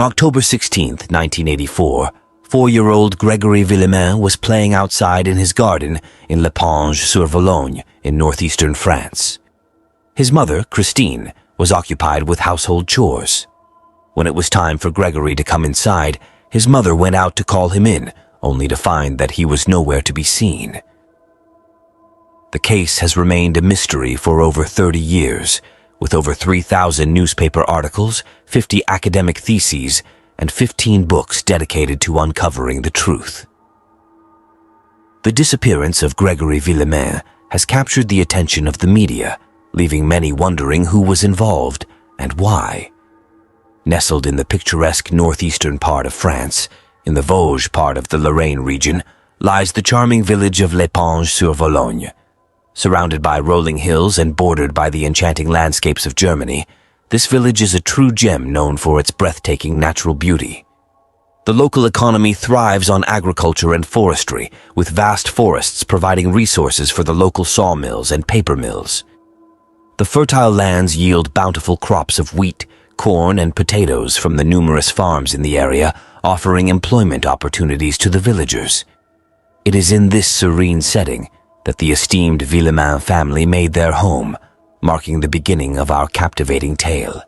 October 16, 1984, 4-year-old Gregory Villemain was playing outside in his garden in Lepange-sur-Vologne in northeastern France. His mother, Christine, was occupied with household chores. When it was time for Gregory to come inside, his mother went out to call him in, only to find that he was nowhere to be seen. The case has remained a mystery for over 30 years, with over 3,000 newspaper articles, 50 academic theses, and 15 books dedicated to uncovering the truth. The disappearance of Gregory Villemain has captured the attention of the media, leaving many wondering who was involved and why. Nestled in the picturesque northeastern part of France, in the Vosges part of the Lorraine region, lies the charming village of Lepange-sur-Vologne. Surrounded by rolling hills and bordered by the enchanting landscapes of Germany, this village is a true gem known for its breathtaking natural beauty. The local economy thrives on agriculture and forestry, with vast forests providing resources for the local sawmills and paper mills. The fertile lands yield bountiful crops of wheat, corn, and potatoes from the numerous farms in the area, offering employment opportunities to the villagers. It is in this serene setting that the esteemed Villemain family made their home, marking the beginning of our captivating tale.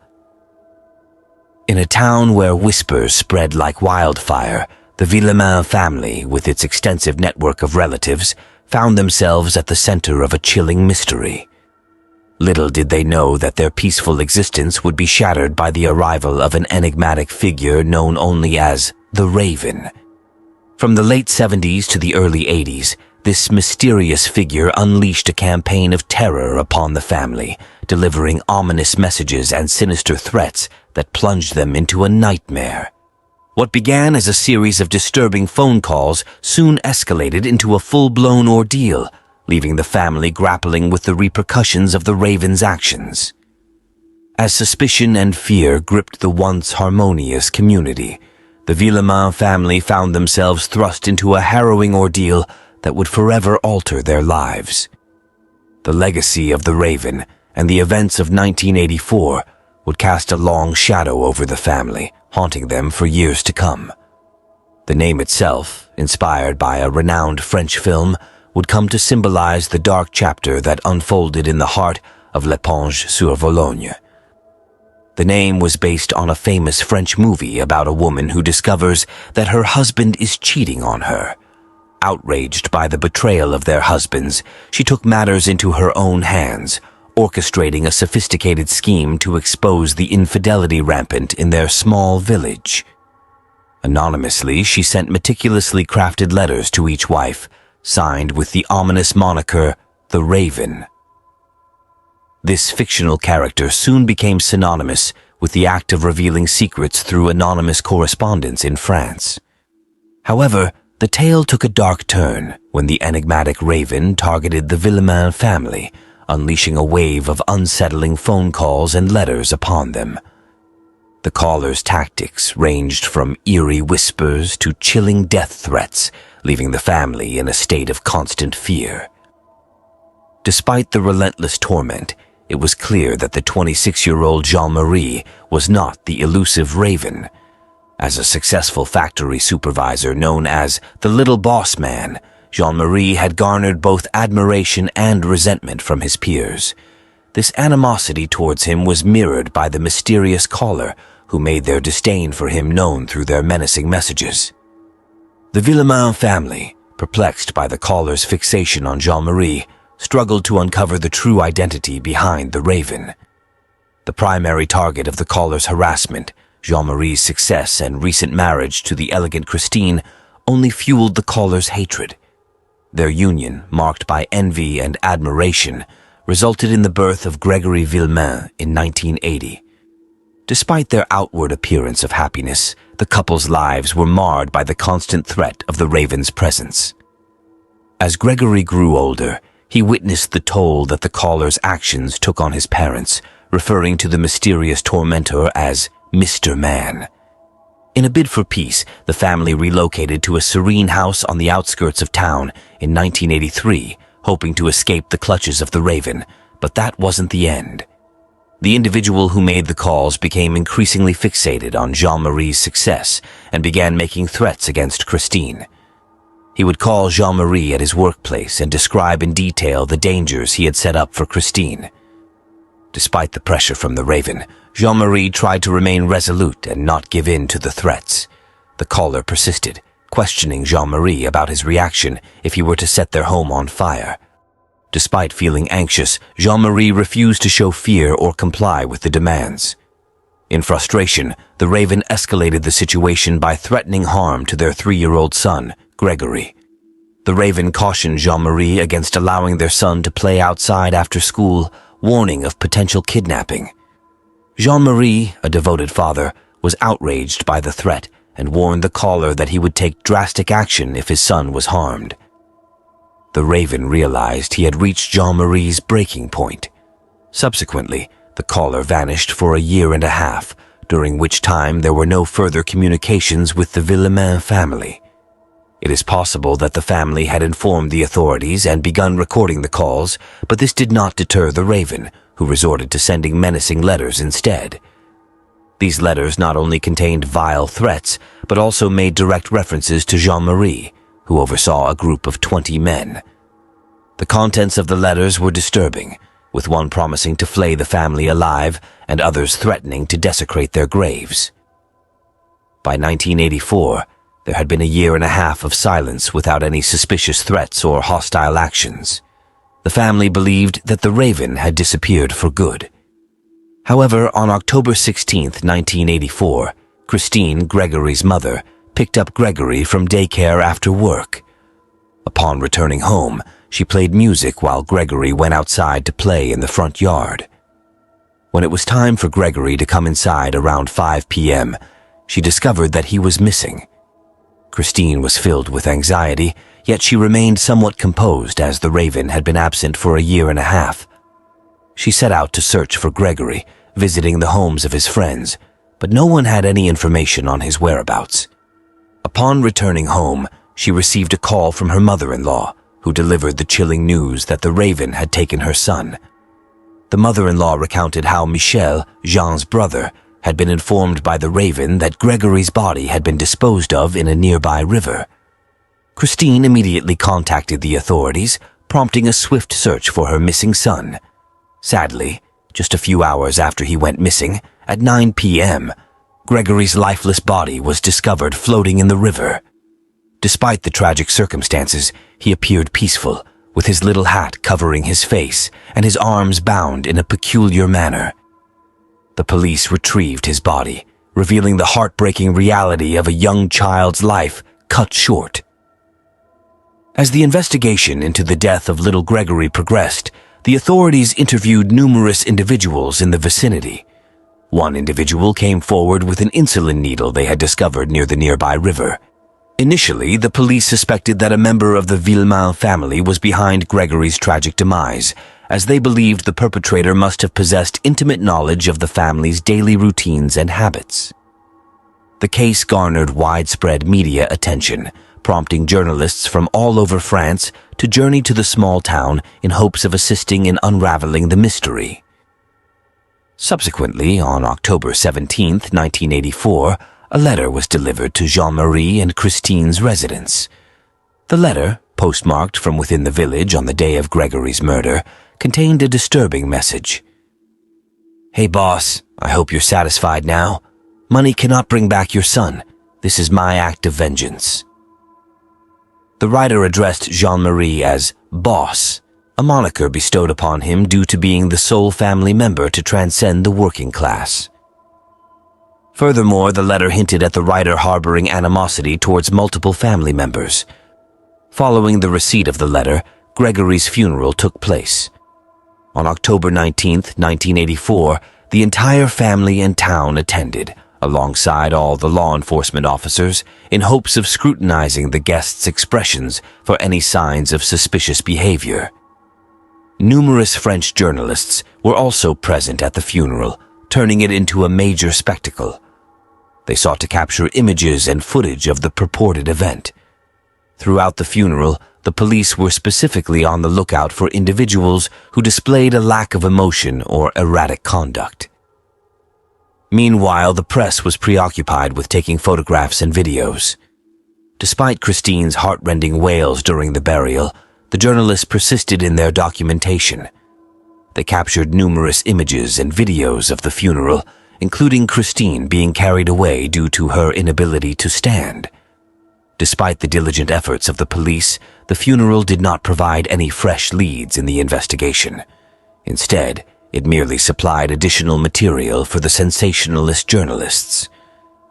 In a town where whispers spread like wildfire, the Villemain family, with its extensive network of relatives, found themselves at the center of a chilling mystery. Little did they know that their peaceful existence would be shattered by the arrival of an enigmatic figure known only as the Raven. From the late 70s to the early 80s, this mysterious figure unleashed a campaign of terror upon the family, delivering ominous messages and sinister threats that plunged them into a nightmare. What began as a series of disturbing phone calls soon escalated into a full-blown ordeal, leaving the family grappling with the repercussions of the Raven's actions. As suspicion and fear gripped the once harmonious community, the Villemain family found themselves thrust into a harrowing ordeal that would forever alter their lives. The legacy of the Raven and the events of 1984 would cast a long shadow over the family, haunting them for years to come. The name itself, inspired by a renowned French film, would come to symbolize the dark chapter that unfolded in the heart of Lepange-sur-Vologne. The name was based on a famous French movie about a woman who discovers that her husband is cheating on her. Outraged by the betrayal of their husbands, she took matters into her own hands, orchestrating a sophisticated scheme to expose the infidelity rampant in their small village. Anonymously, she sent meticulously crafted letters to each wife, signed with the ominous moniker, the Raven. This fictional character soon became synonymous with the act of revealing secrets through anonymous correspondence in France. However, the tale took a dark turn when the enigmatic Raven targeted the Villemain family, unleashing a wave of unsettling phone calls and letters upon them. The caller's tactics ranged from eerie whispers to chilling death threats, leaving the family in a state of constant fear. Despite the relentless torment, it was clear that the 26-year-old Jean-Marie was not the elusive Raven. As a successful factory supervisor known as the Little Boss Man, Jean-Marie had garnered both admiration and resentment from his peers. This animosity towards him was mirrored by the mysterious caller who made their disdain for him known through their menacing messages. The Villemain family, perplexed by the caller's fixation on Jean-Marie, struggled to uncover the true identity behind the Raven. The primary target of the caller's harassment, Jean-Marie's success and recent marriage to the elegant Christine, only fueled the caller's hatred. Their union, marked by envy and admiration, resulted in the birth of Gregory Villemain in 1980. Despite their outward appearance of happiness, the couple's lives were marred by the constant threat of the Raven's presence. As Gregory grew older, he witnessed the toll that the caller's actions took on his parents, referring to the mysterious tormentor as Mr. Man. In a bid for peace, the family relocated to a serene house on the outskirts of town in 1983, hoping to escape the clutches of the Raven, but that wasn't the end. The individual who made the calls became increasingly fixated on Jean-Marie's success and began making threats against Christine. He would call Jean-Marie at his workplace and describe in detail the dangers he had set up for Christine. Despite the pressure from the Raven, Jean-Marie tried to remain resolute and not give in to the threats. The caller persisted, questioning Jean-Marie about his reaction if he were to set their home on fire. Despite feeling anxious, Jean-Marie refused to show fear or comply with the demands. In frustration, the Raven escalated the situation by threatening harm to their 3-year-old son, Gregory. The Raven cautioned Jean-Marie against allowing their son to play outside after school, warning of potential kidnapping. Jean-Marie, a devoted father, was outraged by the threat and warned the caller that he would take drastic action if his son was harmed. The Raven realized he had reached Jean-Marie's breaking point. Subsequently, the caller vanished for a year and a half, during which time there were no further communications with the Villemain family. It is possible that the family had informed the authorities and begun recording the calls, but this did not deter the Raven, who resorted to sending menacing letters instead. These letters not only contained vile threats, but also made direct references to Jean-Marie, who oversaw a group of 20 men. The contents of the letters were disturbing, with one promising to flay the family alive and others threatening to desecrate their graves. By 1984, there had been a year and a half of silence without any suspicious threats or hostile actions. The family believed that the Raven had disappeared for good. However, on October 16, 1984, Christine, Gregory's mother, picked up Gregory from daycare after work. Upon returning home, she played music while Gregory went outside to play in the front yard. When it was time for Gregory to come inside around 5 p.m., she discovered that he was missing. Christine was filled with anxiety, yet she remained somewhat composed as the Raven had been absent for a year and a half. She set out to search for Gregory, visiting the homes of his friends, but no one had any information on his whereabouts. Upon returning home, she received a call from her mother-in-law, who delivered the chilling news that the Raven had taken her son. The mother-in-law recounted how Michel, Jean's brother, had been informed by the Raven that Gregory's body had been disposed of in a nearby river. Christine immediately contacted the authorities, prompting a swift search for her missing son. Sadly, just a few hours after he went missing, at 9 p.m., Gregory's lifeless body was discovered floating in the river. Despite the tragic circumstances, he appeared peaceful, with his little hat covering his face and his arms bound in a peculiar manner. The police retrieved his body, revealing the heartbreaking reality of a young child's life cut short. As the investigation into the death of little Gregory progressed, the authorities interviewed numerous individuals in the vicinity. One individual came forward with an insulin needle they had discovered near the nearby river. Initially, the police suspected that a member of the Villemain family was behind Gregory's tragic demise, as they believed the perpetrator must have possessed intimate knowledge of the family's daily routines and habits. The case garnered widespread media attention, prompting journalists from all over France to journey to the small town in hopes of assisting in unraveling the mystery. Subsequently, on October 17, 1984, a letter was delivered to Jean-Marie and Christine's residence. The letter, postmarked from within the village on the day of Gregory's murder, contained a disturbing message. "Hey boss, I hope you're satisfied now. Money cannot bring back your son. This is my act of vengeance." The writer addressed Jean-Marie as boss, a moniker bestowed upon him due to being the sole family member to transcend the working class. Furthermore, the letter hinted at the writer harboring animosity towards multiple family members. Following the receipt of the letter, Gregory's funeral took place. On October 19, 1984, the entire family and town attended, alongside all the law enforcement officers, in hopes of scrutinizing the guests' expressions for any signs of suspicious behavior. Numerous French journalists were also present at the funeral, turning it into a major spectacle. They sought to capture images and footage of the purported event. Throughout the funeral, the police were specifically on the lookout for individuals who displayed a lack of emotion or erratic conduct. Meanwhile, the press was preoccupied with taking photographs and videos. Despite Christine's heart-rending wails during the burial, the journalists persisted in their documentation. They captured numerous images and videos of the funeral, including Christine being carried away due to her inability to stand. Despite the diligent efforts of the police, the funeral did not provide any fresh leads in the investigation. Instead, it merely supplied additional material for the sensationalist journalists.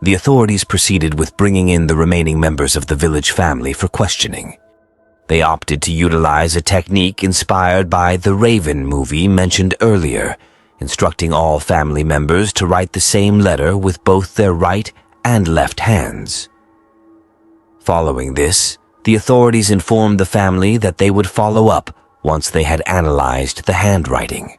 The authorities proceeded with bringing in the remaining members of the village family for questioning. They opted to utilize a technique inspired by the Raven movie mentioned earlier, instructing all family members to write the same letter with both their right and left hands. Following this, the authorities informed the family that they would follow up once they had analyzed the handwriting.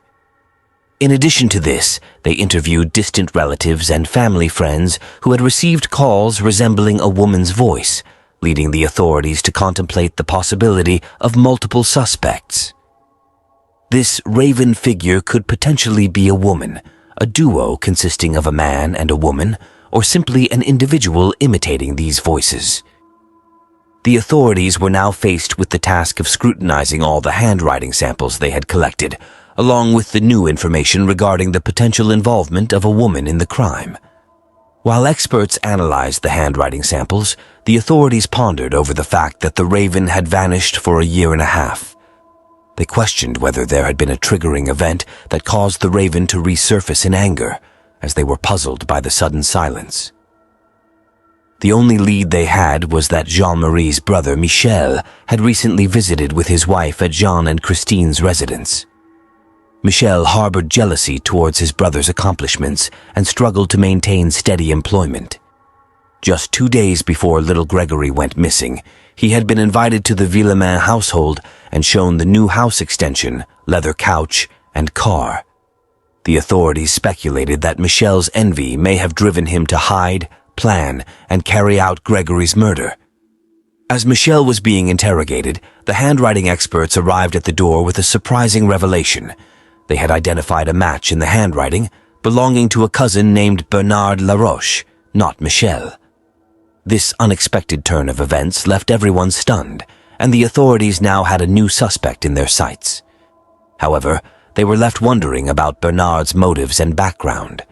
In addition to this, they interviewed distant relatives and family friends who had received calls resembling a woman's voice, leading the authorities to contemplate the possibility of multiple suspects. This Raven figure could potentially be a woman, a duo consisting of a man and a woman, or simply an individual imitating these voices. The authorities were now faced with the task of scrutinizing all the handwriting samples they had collected, along with the new information regarding the potential involvement of a woman in the crime. While experts analyzed the handwriting samples, the authorities pondered over the fact that the Raven had vanished for a year and a half. They questioned whether there had been a triggering event that caused the Raven to resurface in anger, as they were puzzled by the sudden silence. The only lead they had was that Jean-Marie's brother, Michel, had recently visited with his wife at Jean and Christine's residence. Michel harbored jealousy towards his brother's accomplishments and struggled to maintain steady employment. Just 2 days before little Gregory went missing, he had been invited to the Villemain household and shown the new house extension, leather couch, and car. The authorities speculated that Michel's envy may have driven him to hide, plan, and carry out Gregory's murder. As Michel was being interrogated, the handwriting experts arrived at the door with a surprising revelation. They had identified a match in the handwriting belonging to a cousin named Bernard Laroche, not Michel. This unexpected turn of events left everyone stunned, and the authorities now had a new suspect in their sights. However, they were left wondering about Bernard's motives and background.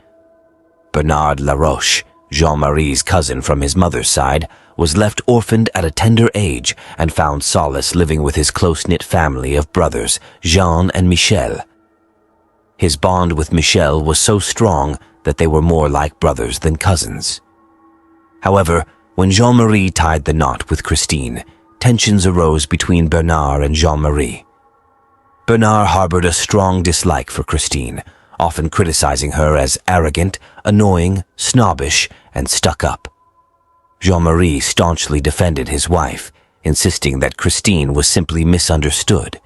Bernard Laroche, Jean-Marie's cousin from his mother's side, was left orphaned at a tender age and found solace living with his close-knit family of brothers, Jean and Michel. His bond with Michel was so strong that they were more like brothers than cousins. However, when Jean-Marie tied the knot with Christine, tensions arose between Bernard and Jean-Marie. Bernard harbored a strong dislike for Christine, often criticizing her as arrogant, annoying, snobbish, and stuck-up. Jean-Marie staunchly defended his wife, insisting that Christine was simply misunderstood.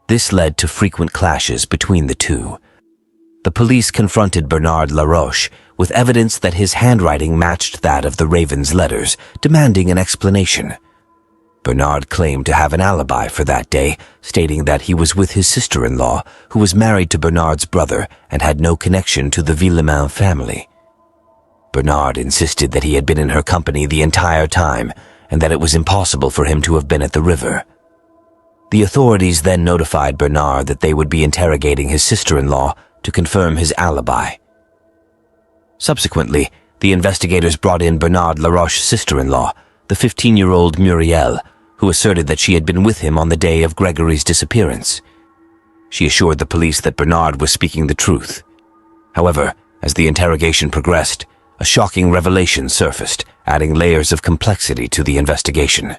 This led to frequent clashes between the two. The police confronted Bernard Laroche with evidence that his handwriting matched that of the Raven's letters, demanding an explanation. Bernard claimed to have an alibi for that day, stating that he was with his sister-in-law, who was married to Bernard's brother and had no connection to the Villemain family. Bernard insisted that he had been in her company the entire time and that it was impossible for him to have been at the river. The authorities then notified Bernard that they would be interrogating his sister-in-law to confirm his alibi. Subsequently, the investigators brought in Bernard Laroche's sister-in-law, the 15-year-old Muriel, who asserted that she had been with him on the day of Gregory's disappearance. She assured the police that Bernard was speaking the truth. However, as the interrogation progressed, a shocking revelation surfaced, adding layers of complexity to the investigation.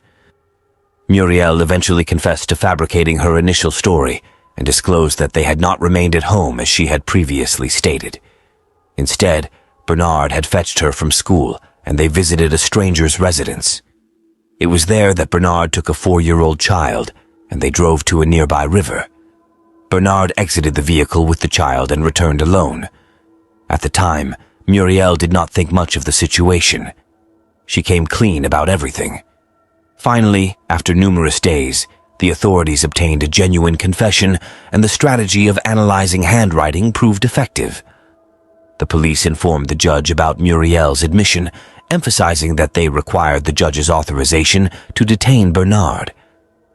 Muriel eventually confessed to fabricating her initial story and disclosed that they had not remained at home as she had previously stated. Instead, Bernard had fetched her from school and they visited a stranger's residence. It was there that Bernard took a 4-year-old child and they drove to a nearby river. Bernard exited the vehicle with the child and returned alone. At the time, Muriel did not think much of the situation. She came clean about everything. Finally, after numerous days, the authorities obtained a genuine confession, and the strategy of analyzing handwriting proved effective. The police informed the judge about Muriel's admission, emphasizing that they required the judge's authorization to detain Bernard.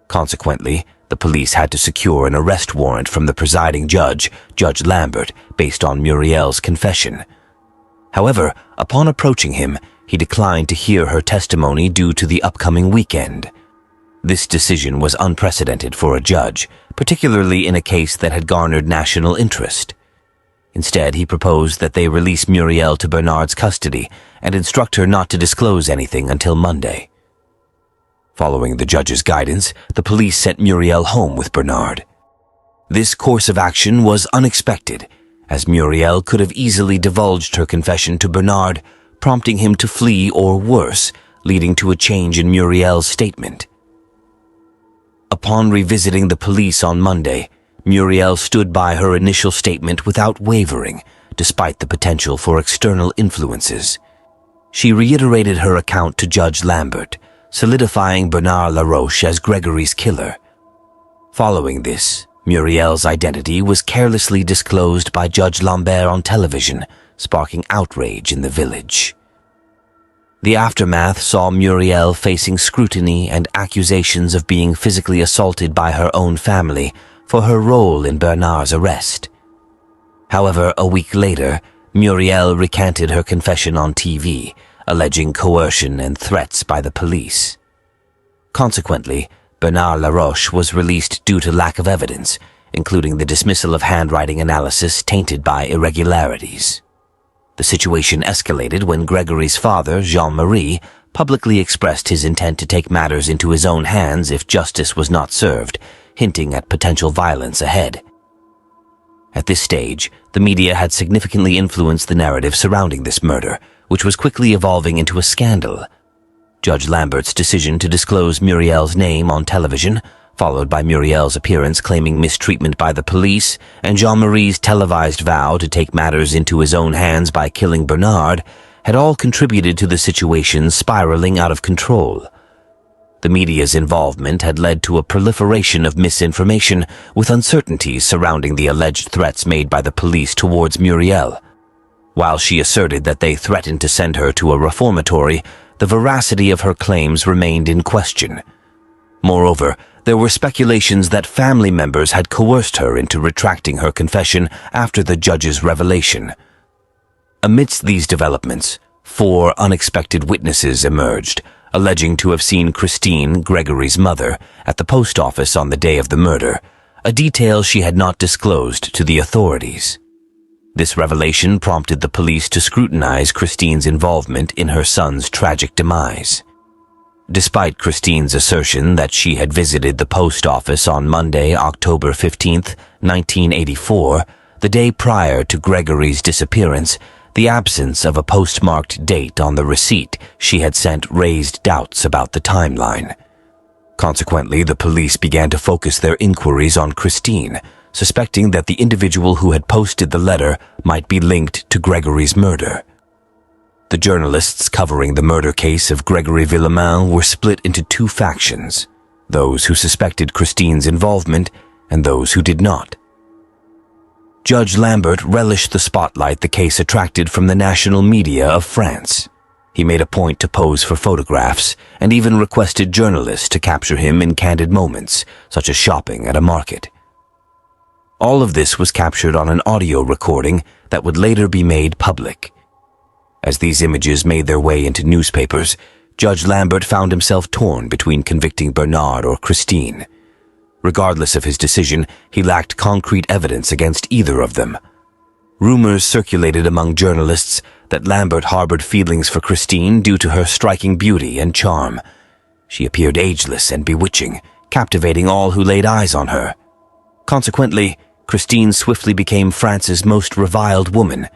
Consequently, the police had to secure an arrest warrant from the presiding judge, Judge Lambert, based on Muriel's confession. However, upon approaching him, he declined to hear her testimony due to the upcoming weekend. This decision was unprecedented for a judge, particularly in a case that had garnered national interest. Instead, he proposed that they release Muriel to Bernard's custody and instruct her not to disclose anything until Monday. Following the judge's guidance, the police sent Muriel home with Bernard. This course of action was unexpected, as Muriel could have easily divulged her confession to Bernard, prompting him to flee or worse, leading to a change in Muriel's statement. Upon revisiting the police on Monday, Muriel stood by her initial statement without wavering, despite the potential for external influences. She reiterated her account to Judge Lambert, solidifying Bernard Laroche as Gregory's killer. Following this, Muriel's identity was carelessly disclosed by Judge Lambert on television, sparking outrage in the village. The aftermath saw Muriel facing scrutiny and accusations of being physically assaulted by her own family for her role in Bernard's arrest. However, a week later, Muriel recanted her confession on TV, alleging coercion and threats by the police. Consequently, Bernard Laroche was released due to lack of evidence, including the dismissal of handwriting analysis tainted by irregularities. The situation escalated when Gregory's father, Jean-Marie, publicly expressed his intent to take matters into his own hands if justice was not served, hinting at potential violence ahead. At this stage, the media had significantly influenced the narrative surrounding this murder, which was quickly evolving into a scandal. Judge Lambert's decision to disclose Muriel's name on television, followed by Muriel's appearance claiming mistreatment by the police, and Jean-Marie's televised vow to take matters into his own hands by killing Bernard, had all contributed to the situation spiraling out of control. The media's involvement had led to a proliferation of misinformation, with uncertainties surrounding the alleged threats made by the police towards Muriel. While she asserted that they threatened to send her to a reformatory, the veracity of her claims remained in question. Moreover, there were speculations that family members had coerced her into retracting her confession after the judge's revelation. Amidst these developments, 4 unexpected witnesses emerged, alleging to have seen Christine, Gregory's mother, at the post office on the day of the murder, a detail she had not disclosed to the authorities. This revelation prompted the police to scrutinize Christine's involvement in her son's tragic demise. Despite Christine's assertion that she had visited the post office on Monday, October 15, 1984, the day prior to Gregory's disappearance, the absence of a postmarked date on the receipt she had sent raised doubts about the timeline. Consequently, the police began to focus their inquiries on Christine, suspecting that the individual who had posted the letter might be linked to Gregory's murder. The journalists covering the murder case of Gregory Villemain were split into 2 factions, those who suspected Christine's involvement and those who did not. Judge Lambert relished the spotlight the case attracted from the national media of France. He made a point to pose for photographs and even requested journalists to capture him in candid moments, such as shopping at a market. All of this was captured on an audio recording that would later be made public. As these images made their way into newspapers, Judge Lambert found himself torn between convicting Bernard or Christine. Regardless of his decision, he lacked concrete evidence against either of them. Rumors circulated among journalists that Lambert harbored feelings for Christine due to her striking beauty and charm. She appeared ageless and bewitching, captivating all who laid eyes on her. Consequently, Christine swiftly became France's most reviled woman.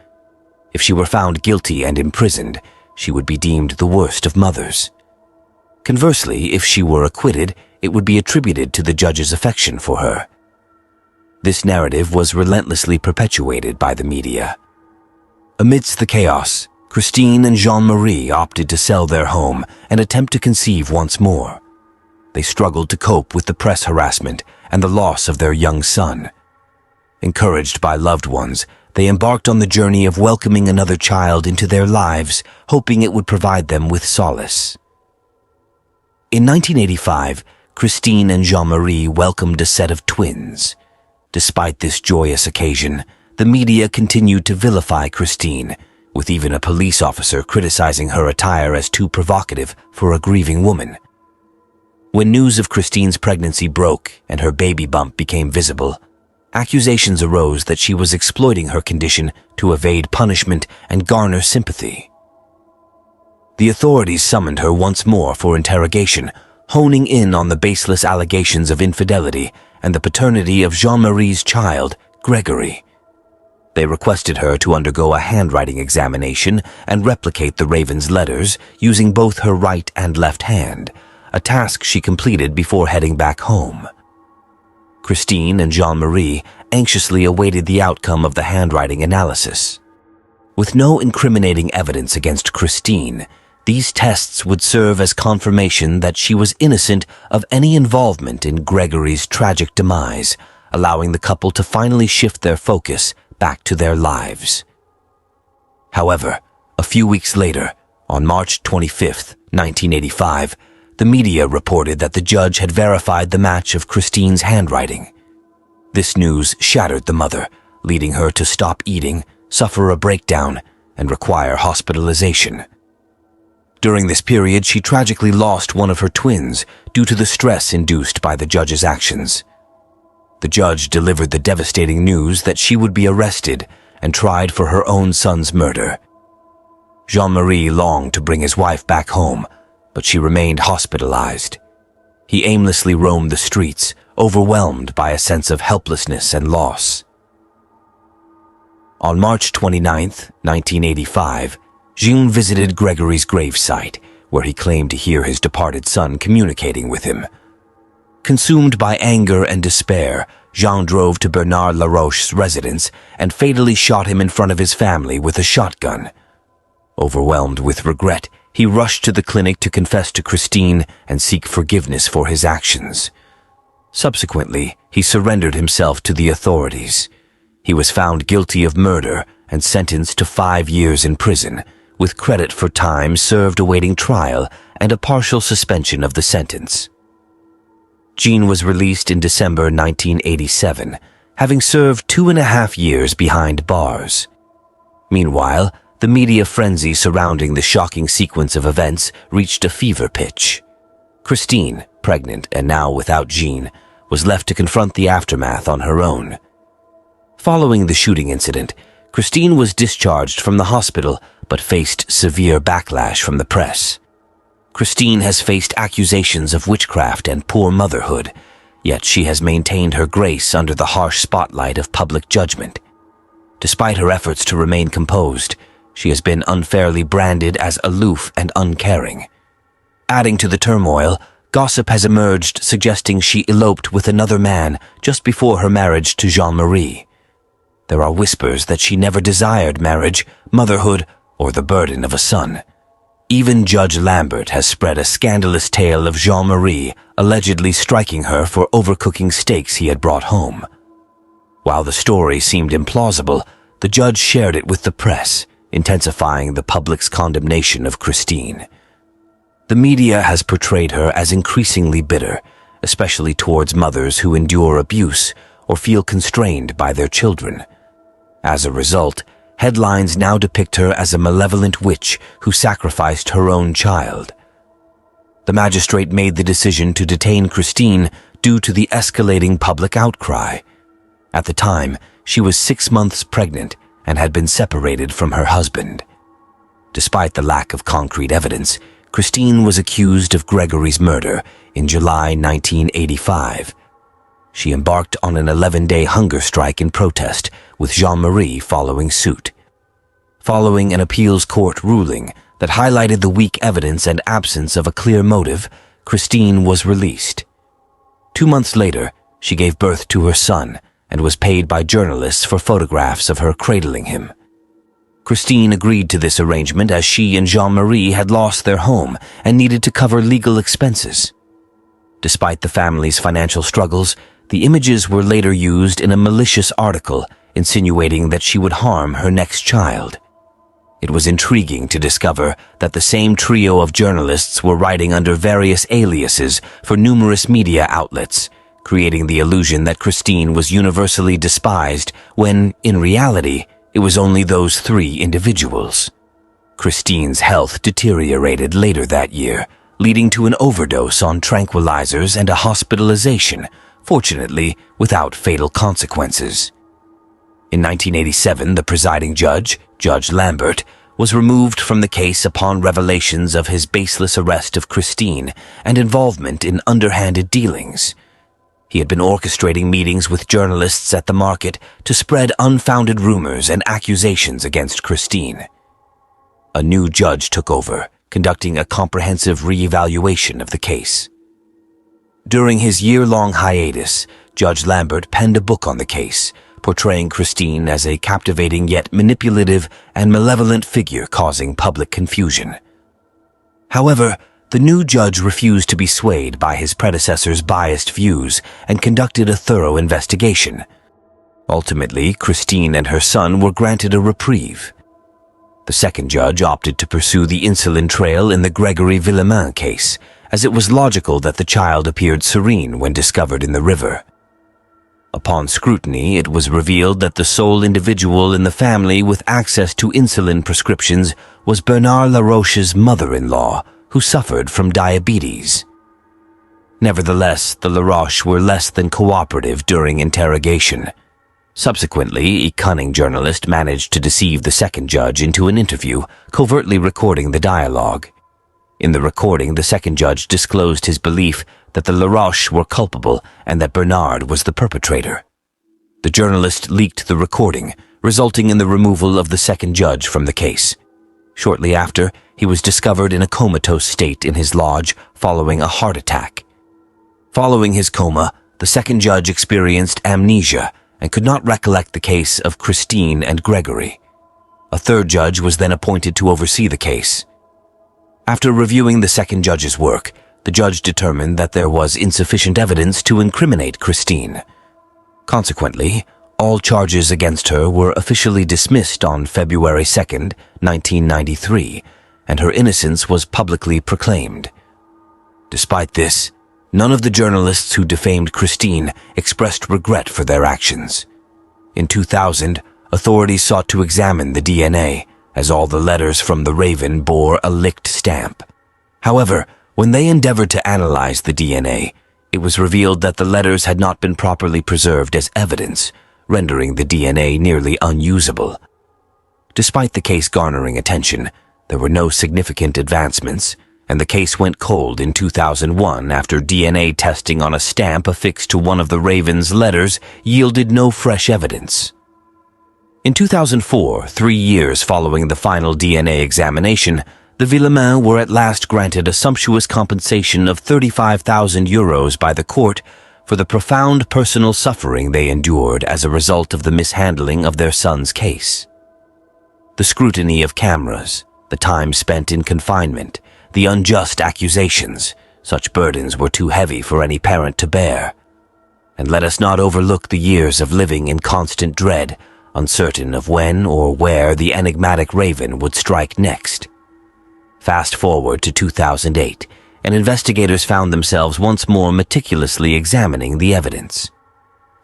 If she were found guilty and imprisoned, she would be deemed the worst of mothers. Conversely, if she were acquitted, it would be attributed to the judge's affection for her. This narrative was relentlessly perpetuated by the media. Amidst the chaos, Christine and Jean-Marie opted to sell their home and attempt to conceive once more. they struggled to cope with the press harassment and the loss of their young son. Encouraged by loved ones, they embarked on the journey of welcoming another child into their lives, hoping it would provide them with solace. In 1985, Christine and Jean-Marie welcomed a set of twins. Despite this joyous occasion, the media continued to vilify Christine, with even a police officer criticizing her attire as too provocative for a grieving woman. When news of Christine's pregnancy broke and her baby bump became visible, accusations arose that she was exploiting her condition to evade punishment and garner sympathy. The authorities summoned her once more for interrogation, honing in on the baseless allegations of infidelity and the paternity of Jean-Marie's child, Gregory. They requested her to undergo a handwriting examination and replicate the Raven's letters using both her right and left hand, a task she completed before heading back home. Christine and Jean-Marie anxiously awaited the outcome of the handwriting analysis. With no incriminating evidence against Christine, these tests would serve as confirmation that she was innocent of any involvement in Gregory's tragic demise, allowing the couple to finally shift their focus back to their lives. However, a few weeks later, on March 25, 1985, the media reported that the judge had verified the match of Christine's handwriting. This news shattered the mother, leading her to stop eating, suffer a breakdown, and require hospitalization. During this period, she tragically lost one of her twins due to the stress induced by the judge's actions. The judge delivered the devastating news that she would be arrested and tried for her own son's murder. Jean-Marie longed to bring his wife back home, but she remained hospitalized. He aimlessly roamed the streets, overwhelmed by a sense of helplessness and loss. On March 29, 1985, Jean visited Gregory's gravesite, where he claimed to hear his departed son communicating with him. Consumed by anger and despair, Jean drove to Bernard Laroche's residence and fatally shot him in front of his family with a shotgun. Overwhelmed with regret, he rushed to the clinic to confess to Christine and seek forgiveness for his actions. Subsequently, he surrendered himself to the authorities. He was found guilty of murder and sentenced to 5 years in prison, with credit for time served awaiting trial and a partial suspension of the sentence. Jean was released in December 1987, having served 2.5 years behind bars. Meanwhile, the media frenzy surrounding the shocking sequence of events reached a fever pitch. Christine, pregnant and now without Jean, was left to confront the aftermath on her own. Following the shooting incident, Christine was discharged from the hospital but faced severe backlash from the press. Christine has faced accusations of witchcraft and poor motherhood, yet she has maintained her grace under the harsh spotlight of public judgment. Despite her efforts to remain composed, she has been unfairly branded as aloof and uncaring. Adding to the turmoil, gossip has emerged suggesting she eloped with another man just before her marriage to Jean-Marie. There are whispers that she never desired marriage, motherhood, or the burden of a son. Even Judge Lambert has spread a scandalous tale of Jean-Marie allegedly striking her for overcooking steaks he had brought home. While the story seemed implausible, the judge shared it with the press, intensifying the public's condemnation of Christine. The media has portrayed her as increasingly bitter, especially towards mothers who endure abuse or feel constrained by their children. As a result, headlines now depict her as a malevolent witch who sacrificed her own child. The magistrate made the decision to detain Christine due to the escalating public outcry. At the time, she was 6 months pregnant and had been separated from her husband. Despite the lack of concrete evidence, Christine was accused of Gregory's murder in July 1985. She embarked on an 11-day hunger strike in protest, with Jean-Marie following suit. Following an appeals court ruling that highlighted the weak evidence and absence of a clear motive, Christine was released. 2 months later, she gave birth to her son and was paid by journalists for photographs of her cradling him. Christine agreed to this arrangement as she and Jean-Marie had lost their home and needed to cover legal expenses. Despite the family's financial struggles, the images were later used in a malicious article insinuating that she would harm her next child. It was intriguing to discover that the same trio of journalists were writing under various aliases for numerous media outlets, creating the illusion that Christine was universally despised when, in reality, it was only those three individuals. Christine's health deteriorated later that year, leading to an overdose on tranquilizers and a hospitalization, fortunately without fatal consequences. In 1987, the presiding judge, Judge Lambert, was removed from the case upon revelations of his baseless arrest of Christine and involvement in underhanded dealings. He had been orchestrating meetings with journalists at the market to spread unfounded rumors and accusations against Christine. A new judge took over, conducting a comprehensive re-evaluation of the case. During his year-long hiatus, Judge Lambert penned a book on the case, portraying Christine as a captivating yet manipulative and malevolent figure causing public confusion. However, the new judge refused to be swayed by his predecessor's biased views and conducted a thorough investigation. Ultimately, Christine and her son were granted a reprieve. The second judge opted to pursue the insulin trail in the Gregory Villemain case, as it was logical that the child appeared serene when discovered in the river. Upon scrutiny, it was revealed that the sole individual in the family with access to insulin prescriptions was Bernard Laroche's mother-in-law, who suffered from diabetes. Nevertheless, the Laroche were less than cooperative during interrogation. Subsequently, a cunning journalist managed to deceive the second judge into an interview, covertly recording the dialogue. In the recording, the second judge disclosed his belief that the Laroche were culpable and that Bernard was the perpetrator. The journalist leaked the recording, resulting in the removal of the second judge from the case. Shortly after, he was discovered in a comatose state in his lodge following a heart attack. Following his coma, the second judge experienced amnesia and could not recollect the case of Christine and Gregory. A third judge was then appointed to oversee the case. After reviewing the second judge's work, the judge determined that there was insufficient evidence to incriminate Christine. Consequently, all charges against her were officially dismissed on February 2, 1993, and her innocence was publicly proclaimed. Despite this, none of the journalists who defamed Christine expressed regret for their actions. In 2000, authorities sought to examine the DNA, as all the letters from the Raven bore a licked stamp. However, when they endeavored to analyze the DNA, it was revealed that the letters had not been properly preserved as evidence, rendering the DNA nearly unusable. Despite the case garnering attention, there were no significant advancements, and the case went cold in 2001 after DNA testing on a stamp affixed to one of the Raven's letters yielded no fresh evidence. In 2004, 3 years following the final DNA examination, the Villemains were at last granted a sumptuous compensation of €35,000 by the court for the profound personal suffering they endured as a result of the mishandling of their son's case. The scrutiny of cameras, the time spent in confinement, the unjust accusations, such burdens were too heavy for any parent to bear. And let us not overlook the years of living in constant dread, uncertain of when or where the enigmatic Raven would strike next. Fast forward to 2008, and investigators found themselves once more meticulously examining the evidence.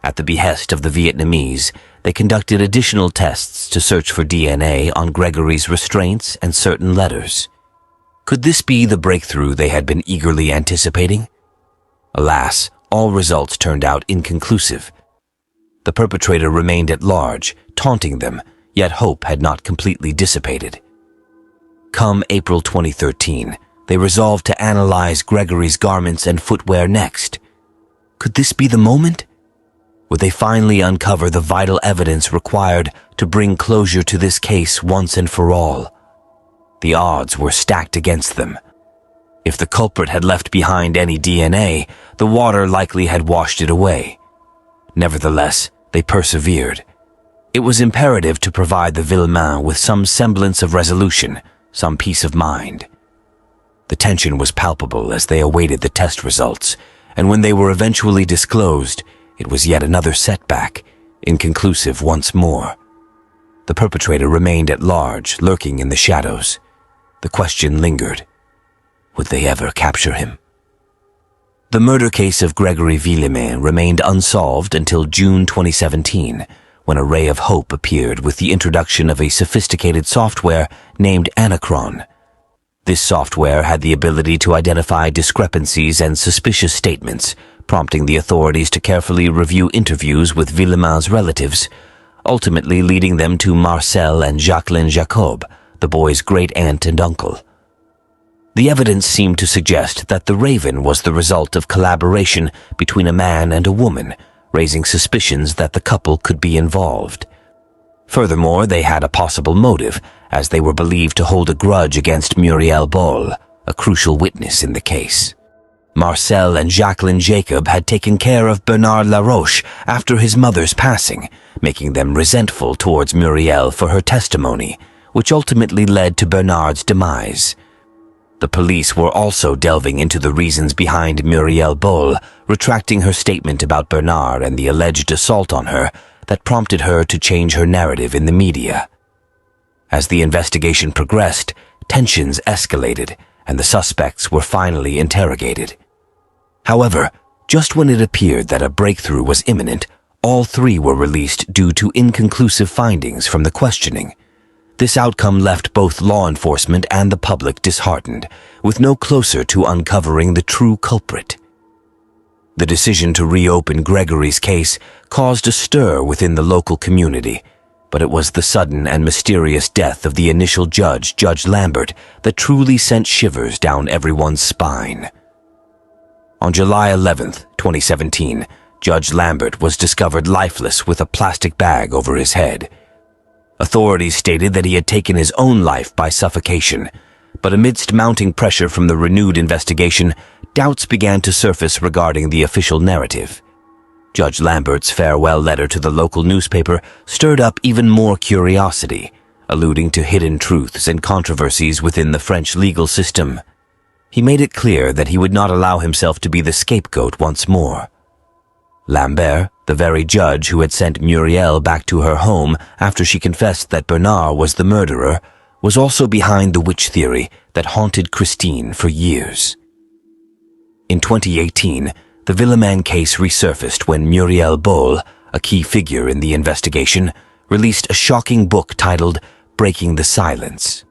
At the behest of the Vietnamese, they conducted additional tests to search for DNA on Gregory's restraints and certain letters. Could this be the breakthrough they had been eagerly anticipating? Alas, all results turned out inconclusive. The perpetrator remained at large, taunting them, yet hope had not completely dissipated. Come April 2013, they resolved to analyze Gregory's garments and footwear next. Could this be the moment? Would they finally uncover the vital evidence required to bring closure to this case once and for all? The odds were stacked against them. If the culprit had left behind any DNA, the water likely had washed it away. Nevertheless, they persevered. It was imperative to provide the Villemains with some semblance of resolution, some peace of mind. The tension was palpable as they awaited the test results, and when they were eventually disclosed, it was yet another setback, inconclusive once more. The perpetrator remained at large, lurking in the shadows. The question lingered. Would they ever capture him? The murder case of Gregory Villemain remained unsolved until June 2017, when a ray of hope appeared with the introduction of a sophisticated software named Anachron. This software had the ability to identify discrepancies and suspicious statements, prompting the authorities to carefully review interviews with Villemain's relatives, ultimately leading them to Marcel and Jacqueline Jacob, the boy's great-aunt and uncle. The evidence seemed to suggest that the raven was the result of collaboration between a man and a woman, raising suspicions that the couple could be involved. Furthermore, they had a possible motive, as they were believed to hold a grudge against Muriel Boll, a crucial witness in the case. Marcel and Jacqueline Jacob had taken care of Bernard Laroche after his mother's passing, making them resentful towards Muriel for her testimony, which ultimately led to Bernard's demise. The police were also delving into the reasons behind Muriel Boll retracting her statement about Bernard and the alleged assault on her that prompted her to change her narrative in the media. As the investigation progressed, tensions escalated and the suspects were finally interrogated. However, just when it appeared that a breakthrough was imminent, all three were released due to inconclusive findings from the questioning. This outcome left both law enforcement and the public disheartened, with no closer to uncovering the true culprit. The decision to reopen Gregory's case caused a stir within the local community, but it was the sudden and mysterious death of the initial judge, Judge Lambert, that truly sent shivers down everyone's spine. On July 11, 2017, Judge Lambert was discovered lifeless with a plastic bag over his head. Authorities stated that he had taken his own life by suffocation, but amidst mounting pressure from the renewed investigation, doubts began to surface regarding the official narrative. Judge Lambert's farewell letter to the local newspaper stirred up even more curiosity, alluding to hidden truths and controversies within the French legal system. He made it clear that he would not allow himself to be the scapegoat once more. Lambert, the very judge who had sent Muriel back to her home after she confessed that Bernard was the murderer, was also behind the witch theory that haunted Christine for years. In 2018, the Villemain case resurfaced when Muriel Boll, a key figure in the investigation, released a shocking book titled Breaking the Silence.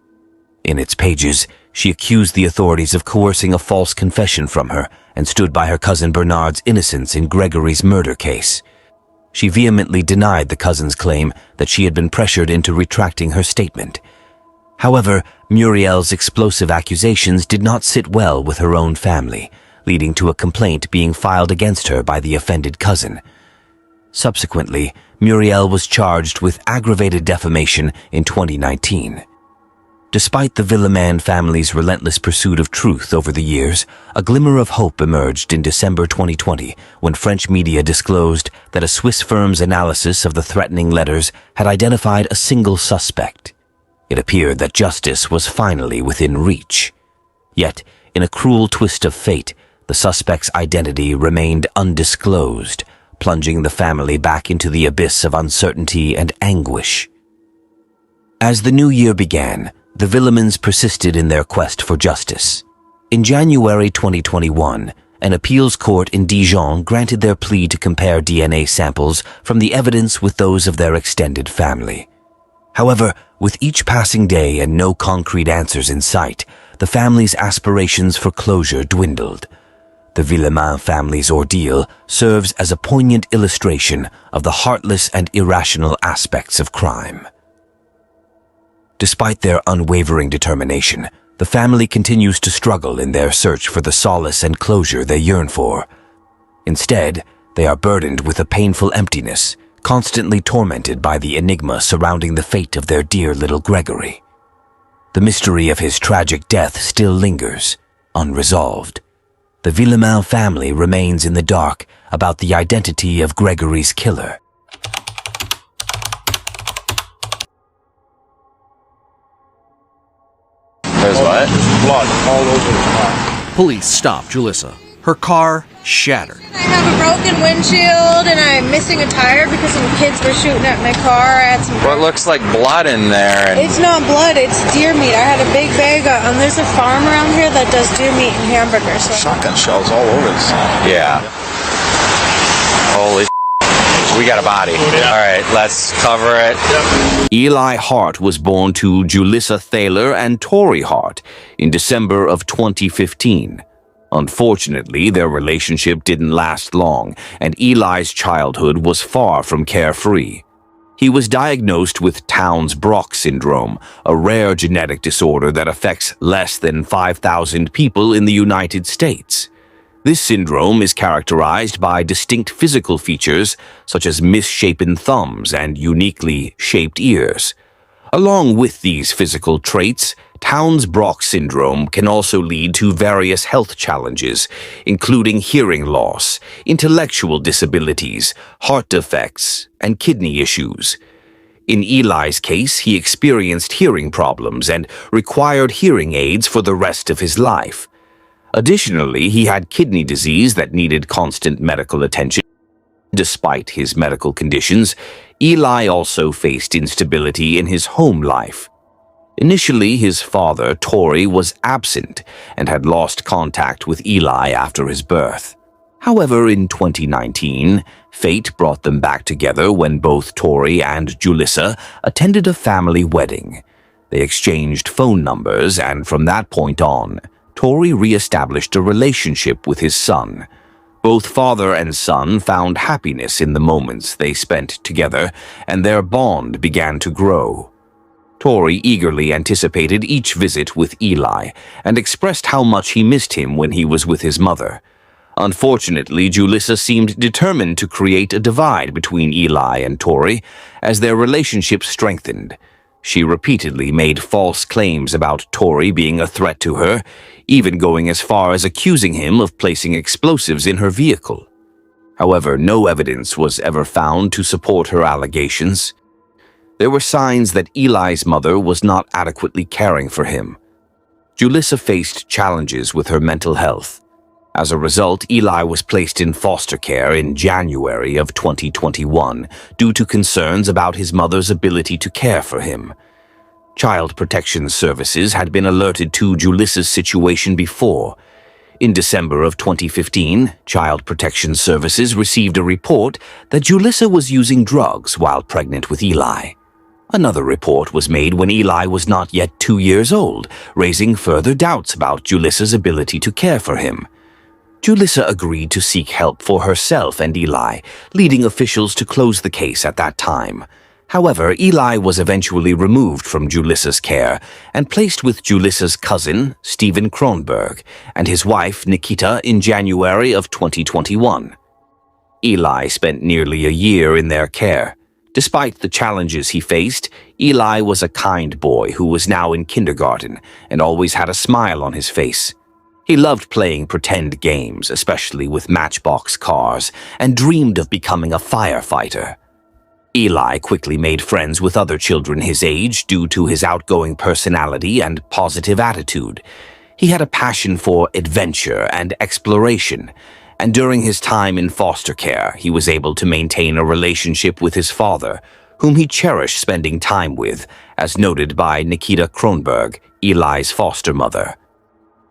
In its pages, she accused the authorities of coercing a false confession from her and stood by her cousin Bernard's innocence in Gregory's murder case. She vehemently denied the cousin's claim that she had been pressured into retracting her statement. However, Muriel's explosive accusations did not sit well with her own family, leading to a complaint being filed against her by the offended cousin. Subsequently, Muriel was charged with aggravated defamation in 2019. Despite the Villemain family's relentless pursuit of truth over the years, a glimmer of hope emerged in December 2020 when French media disclosed that a Swiss firm's analysis of the threatening letters had identified a single suspect. It appeared that justice was finally within reach. Yet, in a cruel twist of fate, the suspect's identity remained undisclosed, plunging the family back into the abyss of uncertainty and anguish. As the new year began, the Villemains persisted in their quest for justice. In January 2021, an appeals court in Dijon granted their plea to compare DNA samples from the evidence with those of their extended family. However, with each passing day and no concrete answers in sight, the family's aspirations for closure dwindled. The Villemain family's ordeal serves as a poignant illustration of the heartless and irrational aspects of crime. Despite their unwavering determination, the family continues to struggle in their search for the solace and closure they yearn for. Instead, they are burdened with a painful emptiness, constantly tormented by the enigma surrounding the fate of their dear little Gregory. The mystery of his tragic death still lingers, unresolved. The Villemain family remains in the dark about the identity of Gregory's killer. There's what? Blood all over his car. Police stopped Julissa. her car shattered. I have a broken windshield and I'm missing a tire because some kids were shooting at my car. I had some... What looks like blood in there? It's not blood, it's deer meat. I had a big bag of, there's a farm around here that does deer meat and hamburgers. So. Shotgun shells all over the side. Yeah. Holy we got a body. All right, let's cover it. Eli Hart was born to Julissa Thaler and Tori Hart in December of 2015. Unfortunately, their relationship didn't last long, and Eli's childhood was far from carefree. He was diagnosed with Townes-Brock syndrome, a rare genetic disorder that affects less than 5,000 people in the United States. This syndrome is characterized by distinct physical features such as misshapen thumbs and uniquely shaped ears. Along with these physical traits, Townes-Brock syndrome can also lead to various health challenges, including hearing loss, intellectual disabilities, heart defects, and kidney issues. In Eli's case, he experienced hearing problems and required hearing aids for the rest of his life. Additionally, he had kidney disease that needed constant medical attention. Despite his medical conditions, Eli also faced instability in his home life. Initially, his father, Tori, was absent and had lost contact with Eli after his birth. However, in 2019, fate brought them back together when both Tori and Julissa attended a family wedding. They exchanged phone numbers, and from that point on, Tori re-established a relationship with his son. Both father and son found happiness in the moments they spent together, and their bond began to grow. Tori eagerly anticipated each visit with Eli and expressed how much he missed him when he was with his mother. Unfortunately, Julissa seemed determined to create a divide between Eli and Tori as their relationship strengthened. She repeatedly made false claims about Tori being a threat to her, even going as far as accusing him of placing explosives in her vehicle. However, no evidence was ever found to support her allegations. There were signs that Eli's mother was not adequately caring for him. Julissa faced challenges with her mental health. As a result, Eli was placed in foster care in January of 2021 due to concerns about his mother's ability to care for him. Child Protection Services had been alerted to Julissa's situation before. In December of 2015, Child Protection Services received a report that Julissa was using drugs while pregnant with Eli. Another report was made when Eli was not yet 2 years old, raising further doubts about Julissa's ability to care for him. Julissa agreed to seek help for herself and Eli, leading officials to close the case at that time. However, Eli was eventually removed from Julissa's care and placed with Julissa's cousin, Stephen Kronberg, and his wife, Nikita, in January of 2021. Eli spent nearly a year in their care. Despite the challenges he faced, Eli was a kind boy who was now in kindergarten and always had a smile on his face. He loved playing pretend games, especially with matchbox cars, and dreamed of becoming a firefighter. Eli quickly made friends with other children his age due to his outgoing personality and positive attitude. He had a passion for adventure and exploration, and during his time in foster care, he was able to maintain a relationship with his father, whom he cherished spending time with, as noted by Nikita Kronberg, Eli's foster mother.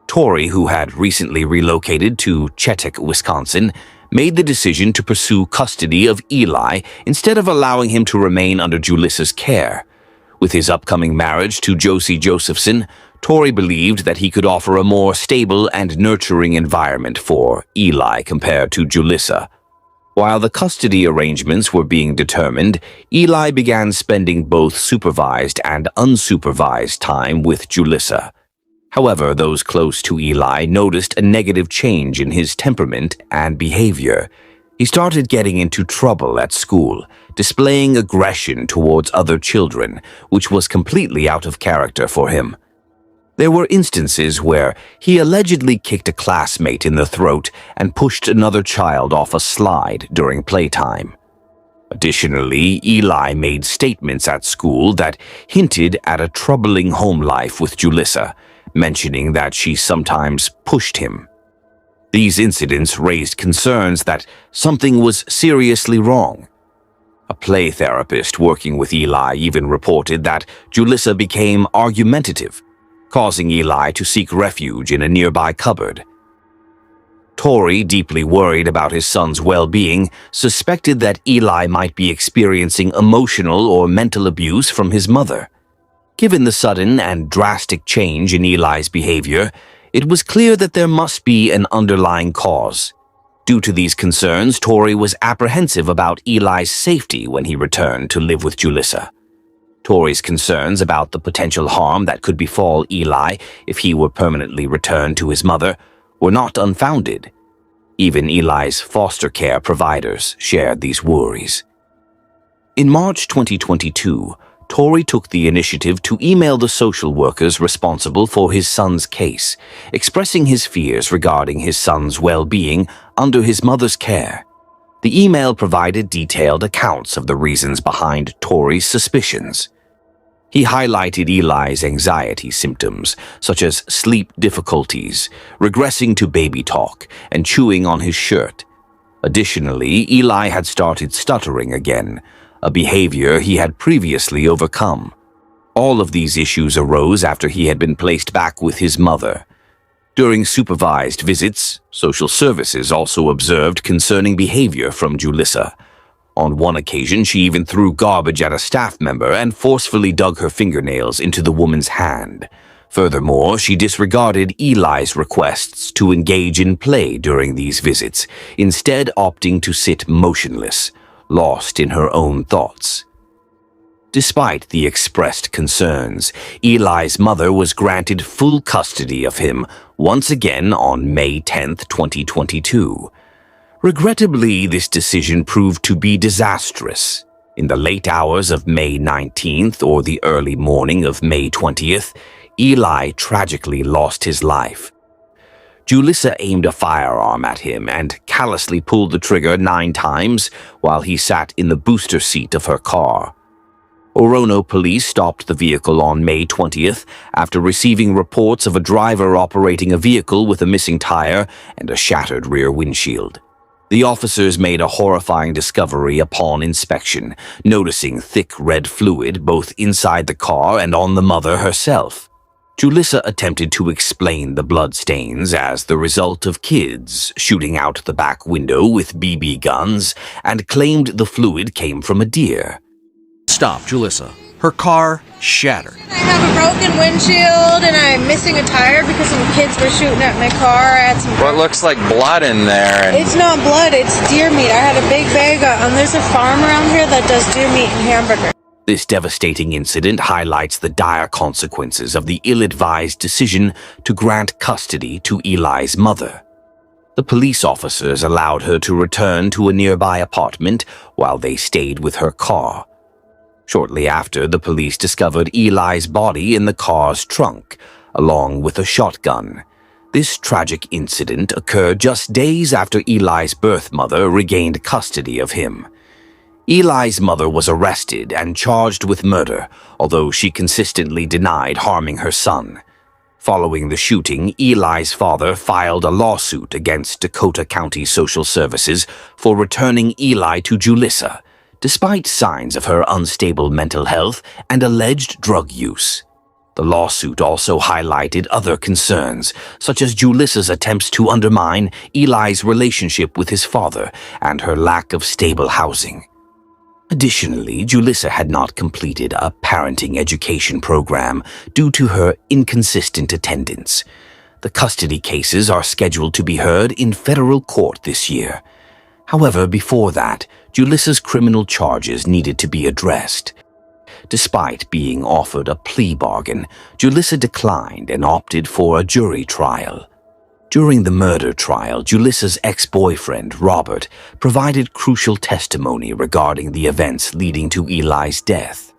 Tori, who had recently relocated to Chetek, Wisconsin, made the decision to pursue custody of Eli instead of allowing him to remain under Julissa's care. With his upcoming marriage to Josie Josephson, Tori believed that he could offer a more stable and nurturing environment for Eli compared to Julissa. While the custody arrangements were being determined, Eli began spending both supervised and unsupervised time with Julissa. However, those close to Eli noticed a negative change in his temperament and behavior. He started getting into trouble at school, displaying aggression towards other children, which was completely out of character for him. There were instances where he allegedly kicked a classmate in the throat and pushed another child off a slide during playtime. Additionally, Eli made statements at school that hinted at a troubling home life with Julissa, mentioning that she sometimes pushed him. These incidents raised concerns that something was seriously wrong. A play therapist working with Eli even reported that Julissa became argumentative, causing Eli to seek refuge in a nearby cupboard. Tori, deeply worried about his son's well-being, suspected that Eli might be experiencing emotional or mental abuse from his mother. Given the sudden and drastic change in Eli's behavior, it was clear that there must be an underlying cause. Due to these concerns, Tori was apprehensive about Eli's safety when he returned to live with Julissa. Tori's concerns about the potential harm that could befall Eli if he were permanently returned to his mother were not unfounded. Even Eli's foster care providers shared these worries. In March 2022, Tori took the initiative to email the social workers responsible for his son's case, expressing his fears regarding his son's well-being under his mother's care. The email provided detailed accounts of the reasons behind Tori's suspicions. He highlighted Eli's anxiety symptoms, such as sleep difficulties, regressing to baby talk, and chewing on his shirt. Additionally, Eli had started stuttering again, a behavior he had previously overcome. All of these issues arose after he had been placed back with his mother. During supervised visits, social services also observed concerning behavior from Julissa. On one occasion, she even threw garbage at a staff member and forcefully dug her fingernails into the woman's hand. Furthermore, she disregarded Eli's requests to engage in play during these visits, instead opting to sit motionless, lost in her own thoughts. Despite the expressed concerns, Eli's mother was granted full custody of him once again on May 10, 2022. Regrettably, this decision proved to be disastrous. In the late hours of May 19th or the early morning of May 20th, Eli tragically lost his life. Julissa aimed a firearm at him and callously pulled the trigger 9 times while he sat in the booster seat of her car. Orono police stopped the vehicle on May 20th after receiving reports of a driver operating a vehicle with a missing tire and a shattered rear windshield. The officers made a horrifying discovery upon inspection, noticing thick red fluid both inside the car and on the mother herself. Julissa attempted to explain the bloodstains as the result of kids shooting out the back window with BB guns and claimed the fluid came from a deer. Stop, Julissa. Her car shattered. I have a broken windshield and I'm missing a tire because some kids were shooting at my car. I had some... What looks like blood in there? It's not blood, it's deer meat. I had a big bag of... there's a farm around here that does deer meat and hamburger. This devastating incident highlights the dire consequences of the ill-advised decision to grant custody to Eli's mother. The police officers allowed her to return to a nearby apartment while they stayed with her car. Shortly after, the police discovered Eli's body in the car's trunk, along with a shotgun. This tragic incident occurred just days after Eli's birth mother regained custody of him. Eli's mother was arrested and charged with murder, although she consistently denied harming her son. Following the shooting, Eli's father filed a lawsuit against Dakota County Social Services for returning Eli to Julissa, despite signs of her unstable mental health and alleged drug use. The lawsuit also highlighted other concerns, such as Julissa's attempts to undermine Eli's relationship with his father and her lack of stable housing. Additionally, Julissa had not completed a parenting education program due to her inconsistent attendance. The custody cases are scheduled to be heard in federal court this year. However, before that, Julissa's criminal charges needed to be addressed. Despite being offered a plea bargain, Julissa declined and opted for a jury trial. During the murder trial, Julissa's ex-boyfriend, Robert, provided crucial testimony regarding the events leading to Eli's death.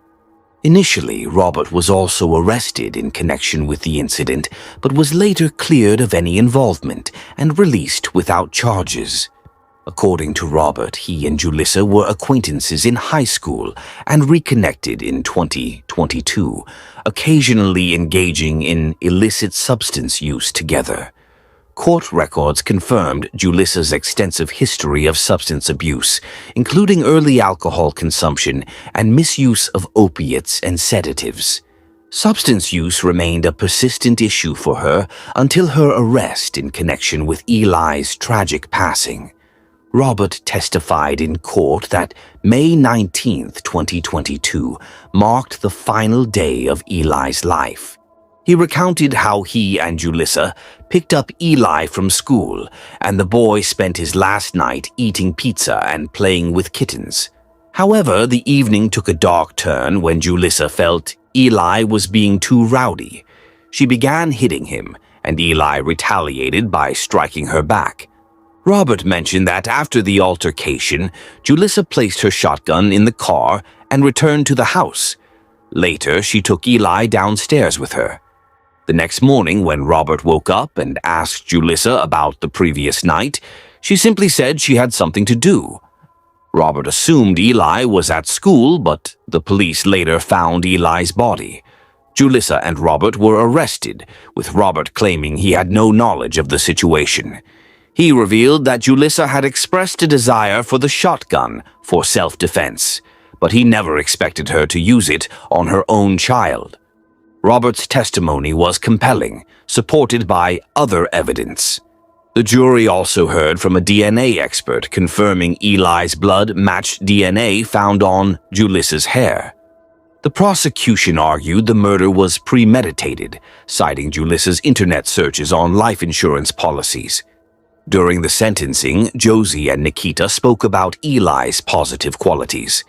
Initially, Robert was also arrested in connection with the incident, but was later cleared of any involvement and released without charges. According to Robert, he and Julissa were acquaintances in high school and reconnected in 2022, occasionally engaging in illicit substance use together. Court records confirmed Julissa's extensive history of substance abuse, including early alcohol consumption and misuse of opiates and sedatives. Substance use remained a persistent issue for her until her arrest in connection with Eli's tragic passing. Robert testified in court that May 19, 2022, marked the final day of Eli's life. He recounted how he and Julissa picked up Eli from school, and the boy spent his last night eating pizza and playing with kittens. However, the evening took a dark turn when Julissa felt Eli was being too rowdy. She began hitting him, and Eli retaliated by striking her back. Robert mentioned that after the altercation, Julissa placed her shotgun in the car and returned to the house. Later, she took Eli downstairs with her. The next morning, when Robert woke up and asked Julissa about the previous night, she simply said she had something to do. Robert assumed Eli was at school, but the police later found Eli's body. Julissa and Robert were arrested, with Robert claiming he had no knowledge of the situation. He revealed that Julissa had expressed a desire for the shotgun for self-defense, but he never expected her to use it on her own child. Robert's testimony was compelling, supported by other evidence. The jury also heard from a DNA expert confirming Eli's blood matched DNA found on Julissa's hair. The prosecution argued the murder was premeditated, citing Julissa's internet searches on life insurance policies. During the sentencing, Josie and Nikita spoke about Eli's positive qualities.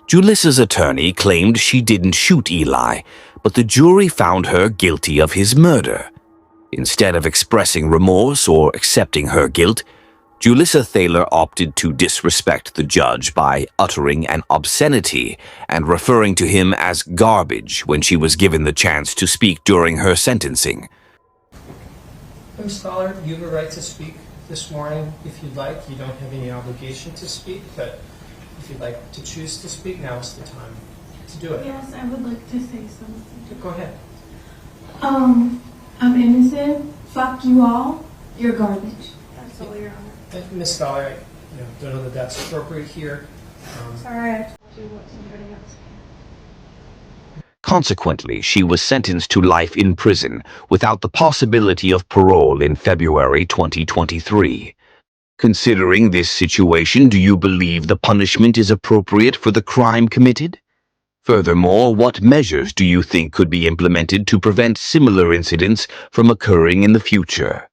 Julissa's attorney claimed she didn't shoot Eli, but the jury found her guilty of his murder. Instead of expressing remorse or accepting her guilt, Julissa Thaler opted to disrespect the judge by uttering an obscenity and referring to him as garbage when she was given the chance to speak during her sentencing. Ms. Thaler, you have a right to speak this morning if you'd like. You don't have any obligation to speak, but if you'd like to choose to speak, now is the time to do it. Yes, I would like to say something. Go ahead. I'm innocent. Fuck you all. You're garbage. That's all, Your Honor. Ms. Thaler, I don't know that that's appropriate here. Sorry, I told you what somebody else can. Consequently, she was sentenced to life in prison without the possibility of parole in February 2023. Considering this situation, do you believe the punishment is appropriate for the crime committed? Furthermore, what measures do you think could be implemented to prevent similar incidents from occurring in the future?